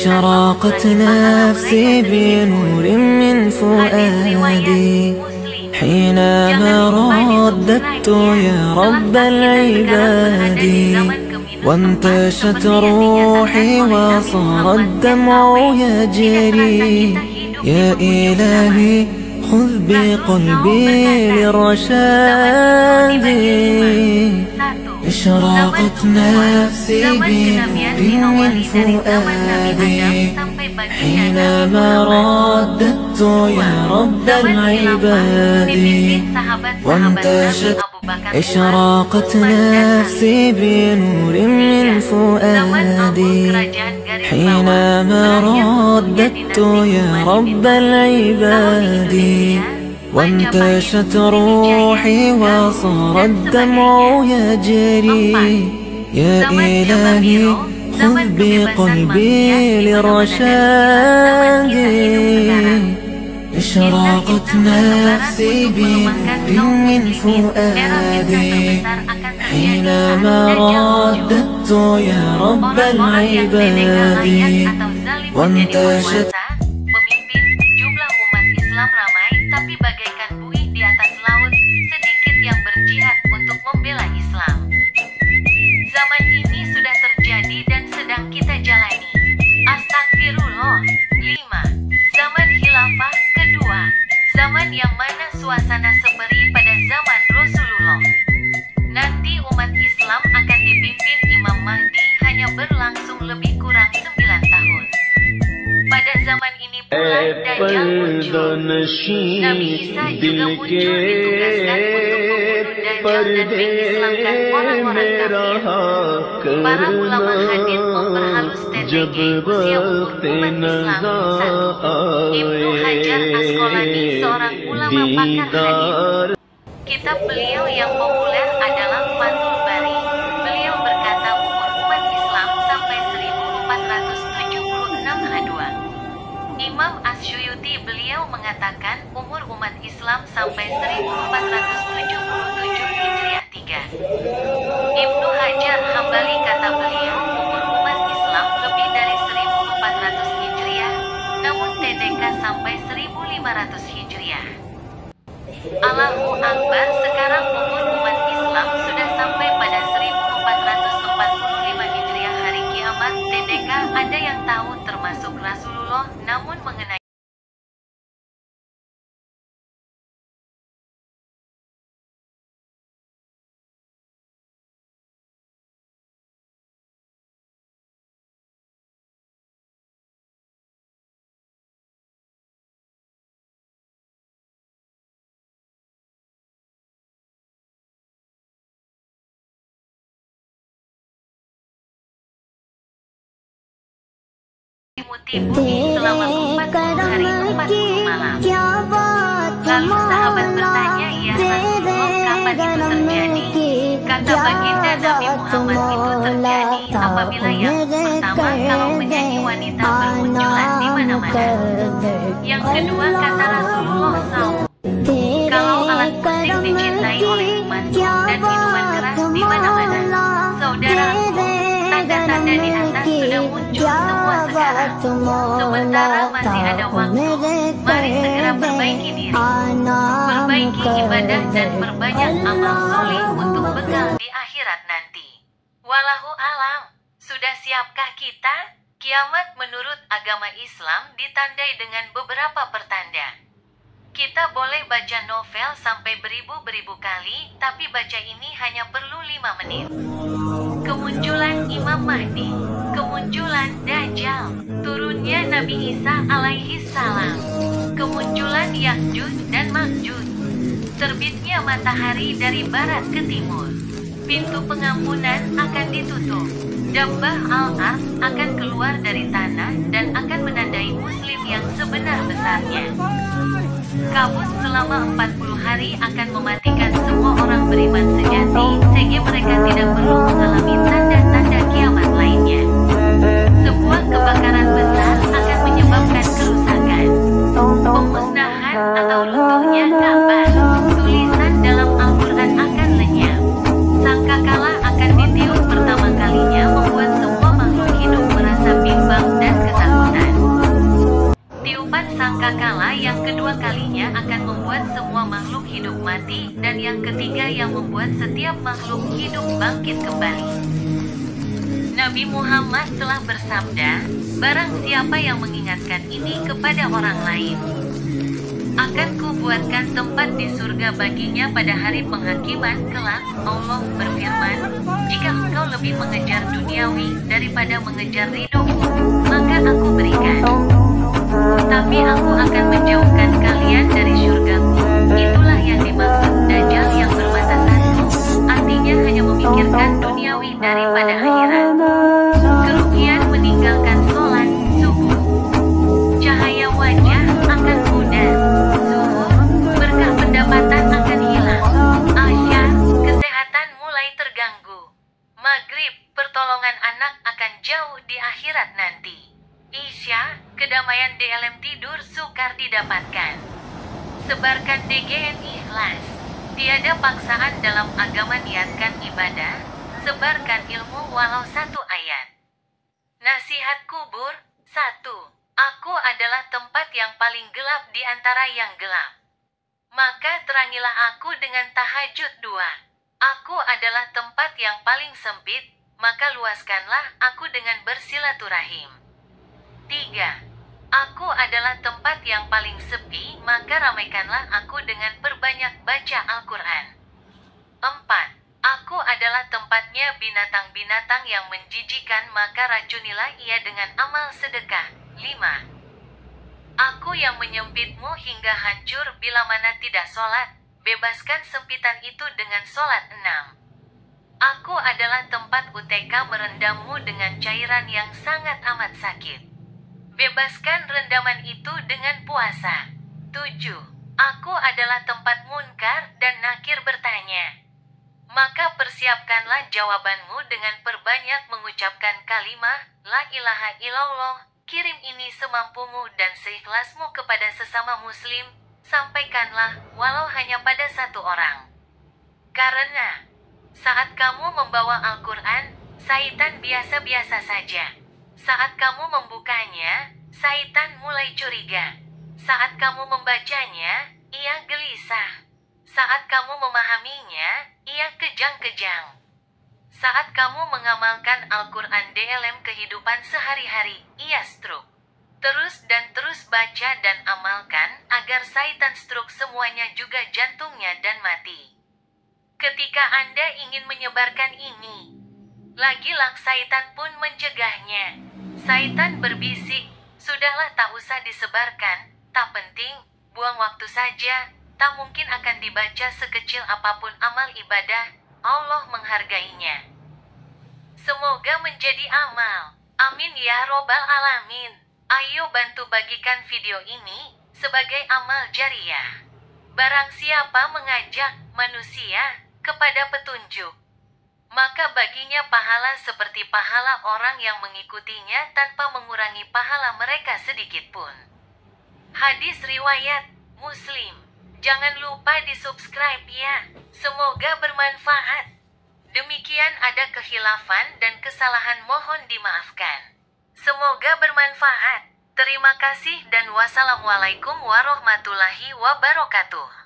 اشراقت نفسي بنور من فؤادي حينما رددت يا رب العباد، وانتشت روحي وصار الدمع يجري. يا إلهي خذ بقلبي للرشاد، اشراقت نفسي بنور من فؤادي حينما رددت يا رب العباد، وانتشت اشراقت نفسي بنور من فؤادي حينما رددت يا رب العباد، وانتشت روحي وصار الدمع يجري. يا إلهي خذ بقلبي للرشاد، اشراقت نفسي بنور من فؤادي حينما رددت يا رب العباد، وانتشت. Pemimpin jumlah umat Islam ramai, tapi bagaikan buih di atas laut, sedikit yang berjihad untuk membela Islam. Zaman ini sudah terjadi dan sedang kita jalani. Astagfirullah. 5. Zaman khilafah kedua. Zaman yang mana suasana seperi pada zaman Rasulullah. Nanti umat Islam akan dipimpin Imam Mahdi, hanya berlangsung lebih kurang 9 tahun. Pada zaman ini pula Dajjal muncul. Nabi Isa juga muncul, ditugaskan untuk membunuh Dajjal dan mengislamkan orang-orang kafir. Para ulama hadis memperhalus strategi usia umur umat Islam. 1. Ibnu Hajar Asqalani, seorang ulama pakar hadis. Kitab beliau yang populer adalah Fathul Bari. Beliau berkata umur umat Islam sampai 1476 H2. Imam Asyuyuti beliau mengatakan umur umat Islam sampai 1477 Hijriah 3. Ibnu Hajar Hambali kata beliau umur umat Islam lebih dari 1400 Hijriah, namun TDK sampai 1500 Hijriah. Allahu Akbar. Sekarang umur umat Islam sudah sampai pada 1445 Hijriah, hari kiamat. TDK ada yang tahu termasuk Rasulullah, namun mengenai meliputi bumi selama 40 hari 40 malam. Lalu sahabat bertanya, ya Rasulullah, kapan itu terjadi? Kata baginda Nabi Muhammad, itu terjadi apabila yang pertama kalau penyanyi wanita bermunculan di mana-mana. Yang kedua kata Rasulullah, saum. Kalau alat musik dicintai oleh umatku dan minuman keras di mana-mana. Saudaraku, tanda-tanda di atas sudah muncul semua sekarang. Sementara masih ada waktu, mari segera perbaiki diri, perbaiki ibadah dan perbanyak amal soleh untuk bekal di akhirat nanti. Wallahu alam. Sudah siapkah kita? Kiamat menurut agama Islam ditandai dengan beberapa pertanda. Kita boleh baca novel sampai beribu-beribu kali, tapi baca ini hanya perlu 5 menit. Kemunculan Imam Mahdi, kemunculan Dajjal, turunnya Nabi Isa alaihi salam, kemunculan Ya'juj dan Ma'juj, terbitnya matahari dari barat ke timur, pintu pengampunan akan ditutup, Dabbah al-Ars akan keluar dari tanah dan akan menandai muslim yang sebenar-besarnya. Kabut selama 40 hari akan mematikan semua orang beriman sejati, sehingga mereka tidak perlu mengalami tanda-tanda kiamat lainnya. Sebuah kebakaran besar akan menyebabkan kerusakan, pemusnahan atau runtuhnya Ka'bah. Tulisan dalam Al-Quran akan lenyap. Sangkakala akan ditiup pertama kalinya, membuat semua makhluk hidup merasa bimbang dan ketakutan. Ucapan sangkakala yang kedua kalinya akan membuat semua makhluk hidup mati, dan yang ketiga yang membuat setiap makhluk hidup bangkit kembali. Nabi Muhammad telah bersabda, barang siapa yang mengingatkan ini kepada orang lain, akan kubuatkan tempat di surga baginya pada hari penghakiman kelak. Allah berfirman, jika engkau lebih mengejar duniawi daripada mengejar ridhoku, maka aku berikan. Tapi aku akan menjauhkan kalian dari syurgaku. Itulah yang dimaksud Dajjal yang bermata satu, artinya hanya memikirkan duniawi daripada akhirat. Kerugian meninggalkan sholat subuh. Cahaya wajah akan pudar. Zuhur, berkah pendapatan akan hilang. Asyar, kesehatan mulai terganggu. Maghrib, pertolongan anak akan jauh di akhirat nanti. Isya, kedamaian DLM tidur sukar didapatkan. Sebarkan DGN ikhlas. Tiada paksaan dalam agama, niatkan ibadah. Sebarkan ilmu walau satu ayat. Nasihat kubur 1. Aku adalah tempat yang paling gelap di antara yang gelap. Maka terangilah aku dengan tahajud 2. Aku adalah tempat yang paling sempit, maka luaskanlah aku dengan bersilaturahim. 3. Aku adalah tempat yang paling sepi, maka ramaikanlah aku dengan perbanyak baca Al-Quran. 4. Aku adalah tempatnya binatang-binatang yang menjijikan, maka racunilah ia dengan amal sedekah. 5. Aku yang menyempitmu hingga hancur bila mana tidak sholat, bebaskan sempitan itu dengan sholat. 6. Aku adalah tempat UTK merendammu dengan cairan yang sangat amat sakit. Bebaskan rendaman itu dengan puasa. 7. Aku adalah tempat munkar dan nakir bertanya. Maka persiapkanlah jawabanmu dengan perbanyak mengucapkan kalimah La ilaha illallah. Kirim ini semampumu dan seikhlasmu kepada sesama muslim. Sampaikanlah walau hanya pada satu orang. Karena saat kamu membawa Al-Quran, syaitan biasa-biasa saja. Saat kamu membukanya, syaitan mulai curiga. Saat kamu membacanya, ia gelisah. Saat kamu memahaminya, ia kejang-kejang. Saat kamu mengamalkan Al-Quran DLM kehidupan sehari-hari, ia stroke. Terus dan terus baca dan amalkan, agar syaitan stroke semuanya juga jantungnya dan mati. Ketika Anda ingin menyebarkan ini, lagi-lagi syaitan pun mencegahnya. Syaitan berbisik, sudahlah tak usah disebarkan, tak penting, buang waktu saja, tak mungkin akan dibaca sekecil apapun amal ibadah, Allah menghargainya. Semoga menjadi amal. Amin ya robbal alamin. Ayo bantu bagikan video ini sebagai amal jariah. Barang siapa mengajak manusia kepada petunjuk, maka baginya pahala seperti pahala orang yang mengikutinya tanpa mengurangi pahala mereka sedikit pun. Hadis riwayat Muslim. Jangan lupa di-subscribe ya. Semoga bermanfaat. Demikian ada kekhilafan dan kesalahan mohon dimaafkan. Semoga bermanfaat. Terima kasih dan wassalamualaikum warahmatullahi wabarakatuh.